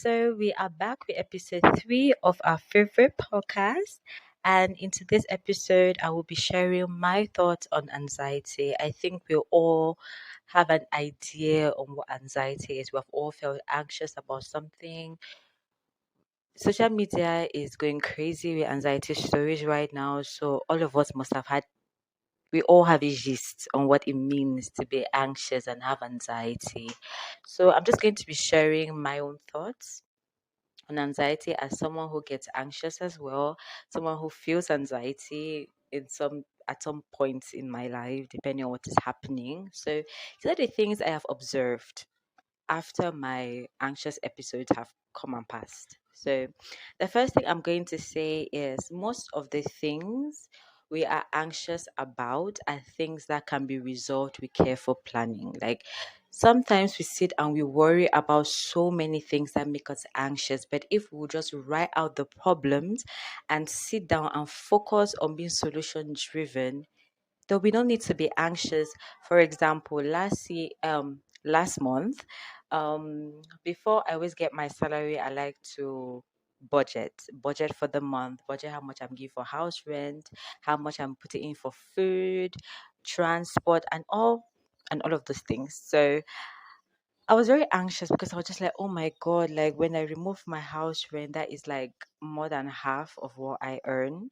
So we are back with episode 3 of our favorite podcast. And in today's episode, I will be sharing my thoughts on anxiety. I think we all have an idea on what anxiety is. We've all felt anxious about something. Social media is going crazy with anxiety stories right now. So all of us must have had we all have a gist on what it means to be anxious and have anxiety. So I'm just going to be sharing my own thoughts on anxiety as someone who gets anxious as well, someone who feels anxiety in some at some point in my life, depending on what is happening. So these are the things I have observed after my anxious episodes have come and passed. So, the first thing I'm going to say is most of the things we are anxious about are things that can be resolved with careful planning. Like sometimes we sit and we worry about so many things that make us anxious, but if we would just write out the problems and sit down and focus on being solution driven, though we don't need to be anxious. For example, last month, before I always get my salary, I like to budget for the month, budget how much I'm giving for house rent, how much I'm putting in for food, transport, and all of those things. So I was very anxious because I was just like, oh my god, like when I remove my house rent, that is like more than half of what I earn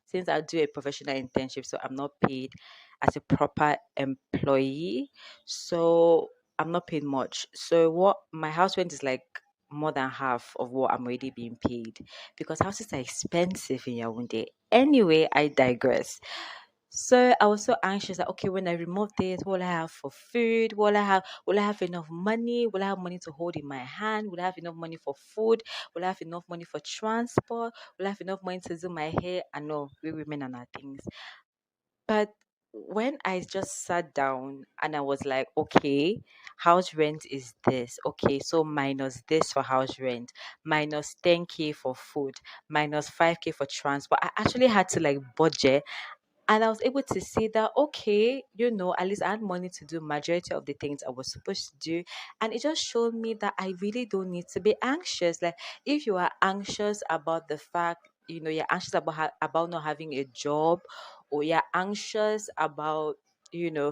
since I do a professional internship, so I'm not paid as a proper employee. So I'm not paid much. So what my house rent is like more than half of what I'm already being paid because houses are expensive in Yaoundé. Anyway, I digress. So I was so anxious that okay, when I remove this, what will I have for food? Will I have enough money? Will I have money to hold in my hand? Will I have enough money for food? Will I have enough money for transport? Will I have enough money to do my hair? I know we women and our things. But when I just sat down and I was like, okay, house rent is this. Okay, so minus this for house rent, minus 10K for food, minus 5K for transport. I actually had to like budget and I was able to see that okay, at least I had money to do majority of the things I was supposed to do. And it just showed me that I really don't need to be anxious. Like if you are anxious about the fact, you're anxious about about not having a job, or you're anxious about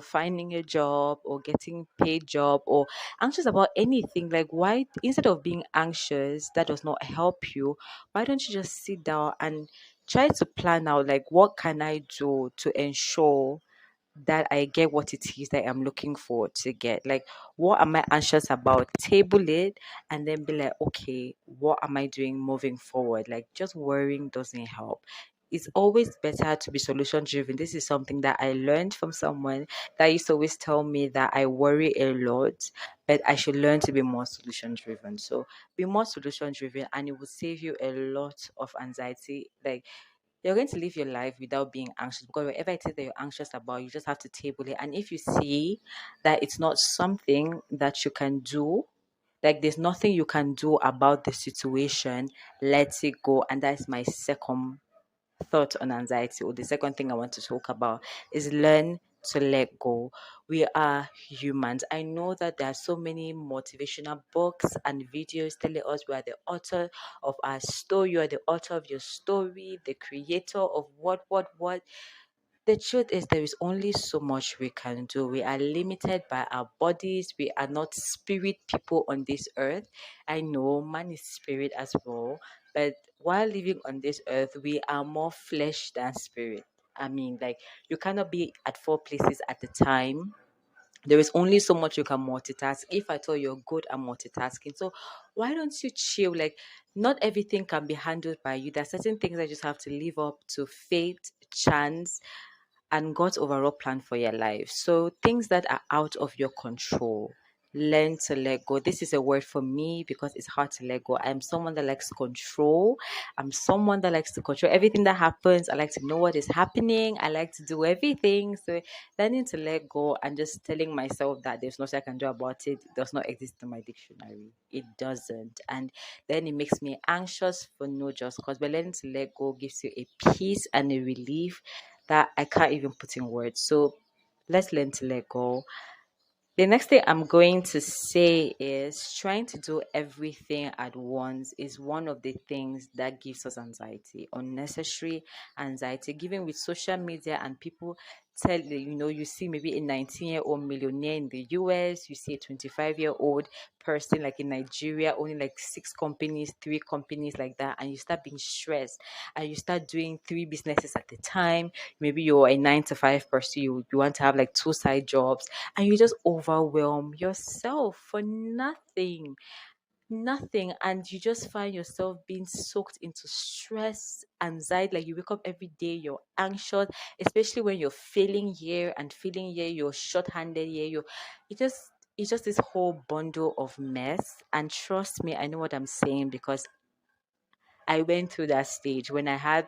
finding a job or getting paid job, or anxious about anything, like why, instead of being anxious that does not help you, why don't you just sit down and try to plan out like what can I do to ensure that I get what it is that I'm looking for to get. Like what am I anxious about? Table it and then be like, okay, what am I doing moving forward? Like just worrying doesn't help. It's always better to be solution driven. This is something that I learned from someone that used to always tell me that I worry a lot, but I should learn to be more solution driven. So be more solution driven and it will save you a lot of anxiety. Like you're going to live your life without being anxious because whatever it is that you're anxious about, you just have to table it. And if you see that it's not something that you can do, like there's nothing you can do about the situation, let it go. And that's my second thought on anxiety, or the second thing I want to talk about is learn to let go. We are humans. I know that there are so many motivational books and videos telling us we are the author of our story, you are the author of your story, the creator of what. The truth is, there is only so much we can do. We are limited by our bodies. We are not spirit people on this earth. I know man is spirit as well, but while living on this earth, we are more flesh than spirit. I mean, like, you cannot be at four places at a time. There is only so much you can multitask. If at all you're good at multitasking, so why don't you chill? Like, not everything can be handled by you. There are certain things that you just have to live up to fate, chance, and God's overall plan for your life. So things that are out of your control, learn to let go. This is a word for me because it's hard to let go. I'm someone that likes control. I'm someone that likes to control everything that happens. I like to know what is happening. I like to do everything. So learning to let go and just telling myself that there's nothing I can do about it does not exist in my dictionary. It doesn't. And then it makes me anxious for no just cause. But learning to let go gives you a peace and a relief that I can't even put in words. So let's learn to let go. The next thing I'm going to say is trying to do everything at once is one of the things that gives us anxiety, unnecessary anxiety. Given with social media and people tell you, you see maybe a 19-year-old millionaire in the US, you see a 25-year-old person like in Nigeria, owning like six companies, three companies like that, and you start being stressed and you start doing three businesses at the time. Maybe you're a 9 to 5 person, you want to have like two side jobs and you just overwhelm yourself for nothing, and you just find yourself being soaked into stress, anxiety. Like you wake up every day, you're anxious, especially when you're failing here and feeling here, you're short-handed here, it just it's just this whole bundle of mess. And trust me, I know what I'm saying because I went through that stage when I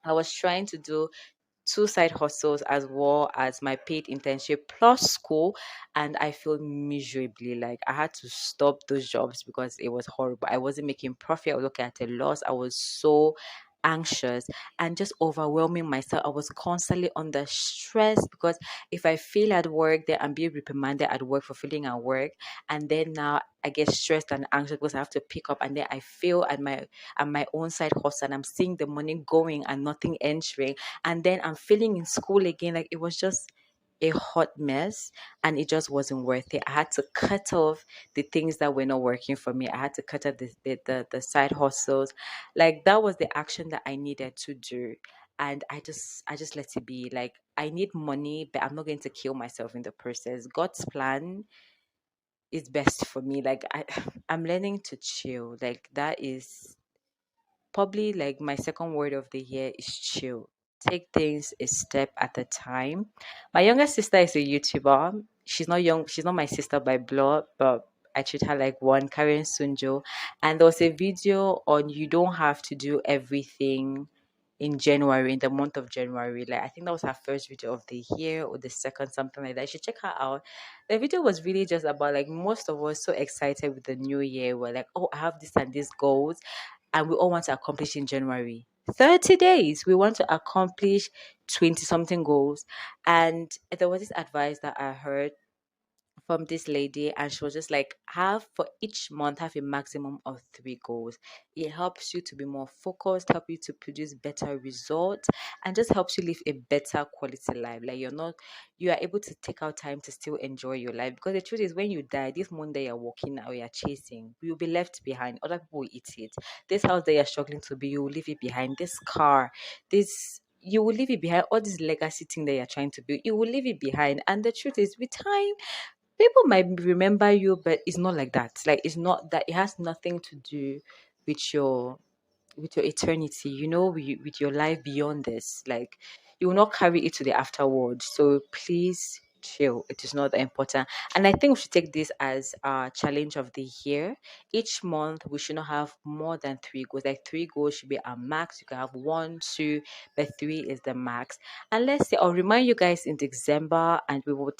was trying to do two side hustles as well as my paid internship plus school, and I feel miserably. Like I had to stop those jobs because it was horrible. I wasn't making profit. I was looking at a loss. I was so anxious and just overwhelming myself. I was constantly under stress because if I fail at work, then I'm being reprimanded at work for failing at work, and then now I get stressed and anxious because I have to pick up, and then I fail at my own side hustle, and I'm seeing the money going and nothing entering, and then I'm feeling in school again. Like it was just a hot mess, and it just wasn't worth it. I had to cut off the things that were not working for me. I had to cut off the side hustles. Like that was the action that I needed to do. And I just let it be. Like I need money, but I'm not going to kill myself in the process. God's plan is best for me. Like I'm learning to chill. Like that is probably like my second word of the year is chill. Take things a step at a time. My younger sister is a YouTuber. She's not young, she's not my sister by blood, but I treat her like one, Karen Sunjo. And there was a video on you don't have to do everything in January, in the month of January. Like I think that was her first video of the year or the second, something like that. You should check her out. The video was really just about like most of us so excited with the new year. We're like, oh, I have this and this goals and we all want to accomplish in January. 30 days, we want to accomplish 20 something goals. And there was this advice that I heard from this lady, and she was just like, have for each month have a maximum of three goals. It helps you to be more focused, help you to produce better results, and just helps you live a better quality life. Like you are able to take out time to still enjoy your life, because the truth is when you die, this moon that you're walking now, you're chasing, you'll be left behind. Other people will eat it. This house that you're struggling to be, you will leave it behind. This car, this you will leave it behind. All this legacy thing that you're trying to build, you will leave it behind. And the truth is, with time, people might remember you, but it's not like that. Like it's not that. It has nothing to do with your eternity, with your life beyond this. Like you will not carry it to the afterwards. So please chill. It is not that important. And I think we should take this as a challenge of the year. Each month we should not have more than three goals. Like three goals should be our max. You can have one, two, but three is the max. And let's say I'll remind you guys in December, and we would,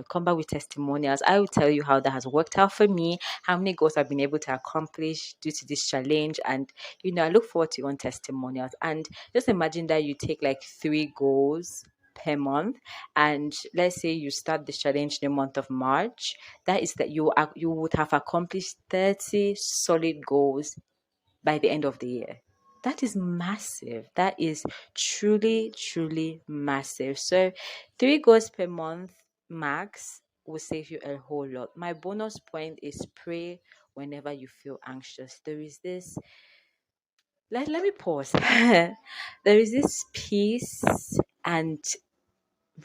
come back with testimonials. I will tell you how that has worked out for me, how many goals I've been able to accomplish due to this challenge. And I look forward to your own testimonials. And just imagine that you take like three goals per month, and let's say you start this challenge in the month of March. That is that you would have accomplished 30 solid goals by the end of the year. That is massive. That is truly, truly massive. So, three goals per month max will save you a whole lot. My bonus point is pray whenever you feel anxious. There is this, let me pause. There is this peace and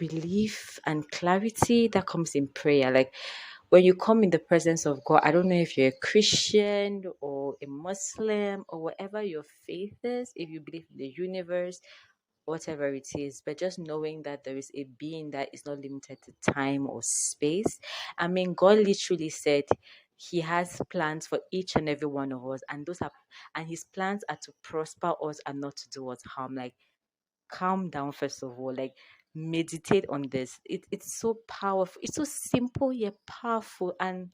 relief and clarity that comes in prayer. Like when you come in the presence of God, I don't know if you're a Christian or a Muslim or whatever your faith is, if you believe in the universe, whatever it is, but just knowing that there is a being that is not limited to time or space. I mean, God literally said he has plans for each and every one of us, and his plans are to prosper us and not to do us harm. Like calm down first of all, like meditate on this. It's so powerful, it's so simple yet powerful, and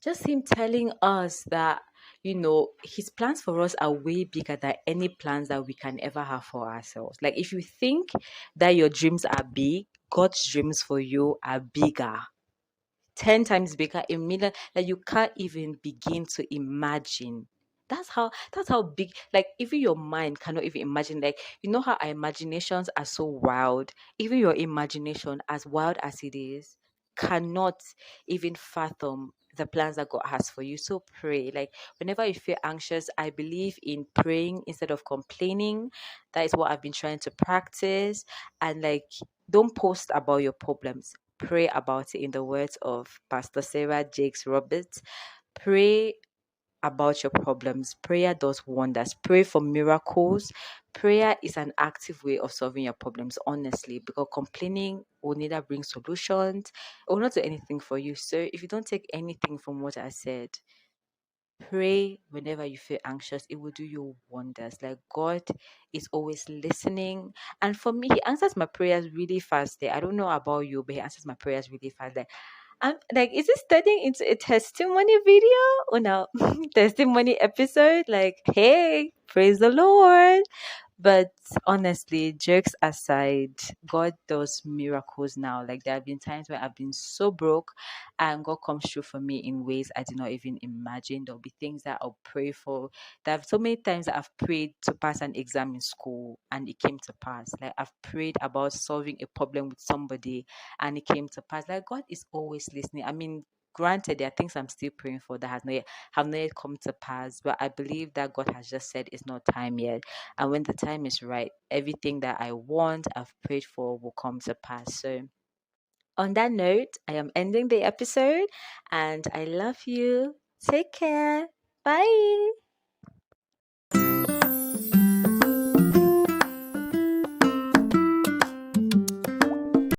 just him telling us that his plans for us are way bigger than any plans that we can ever have for ourselves. Like if you think that your dreams are big, God's dreams for you are bigger. 10 times bigger, a million, like you can't even begin to imagine. That's how big, like even your mind cannot even imagine. Like, you know how our imaginations are so wild. Even your imagination, as wild as it is, cannot even fathom the plans that God has for you. So pray. Like, whenever you feel anxious, I believe in praying instead of complaining. That is what I've been trying to practice. And like, don't post about your problems, pray about it. In the words of Pastor Sarah Jakes Roberts, pray about your problems. Prayer does wonders. Pray for miracles. Prayer is an active way of solving your problems, honestly, because complaining will neither bring solutions or not do anything for you. So if you don't take anything from what I said, pray whenever you feel anxious. It will do you wonders. Like, God is always listening, and for me, He answers my prayers really fast. I don't know about you, but He answers my prayers really fast. Like, I'm like, is this turning into a testimony video or no? Testimony episode? Like, hey, praise the Lord. But honestly, jokes aside, God does miracles now. Like, there have been times where I've been so broke and God comes through for me in ways I did not even imagine. There'll be things that I'll pray for. There are so many times that I've prayed to pass an exam in school and it came to pass. Like, I've prayed about solving a problem with somebody and it came to pass. Like, God is always listening. I mean, granted, there are things I'm still praying for that have not yet come to pass, but I believe that God has just said it's not time yet. And when the time is right, everything that I want, I've prayed for, will come to pass. So, on that note, I am ending the episode and I love you. Take care. Bye.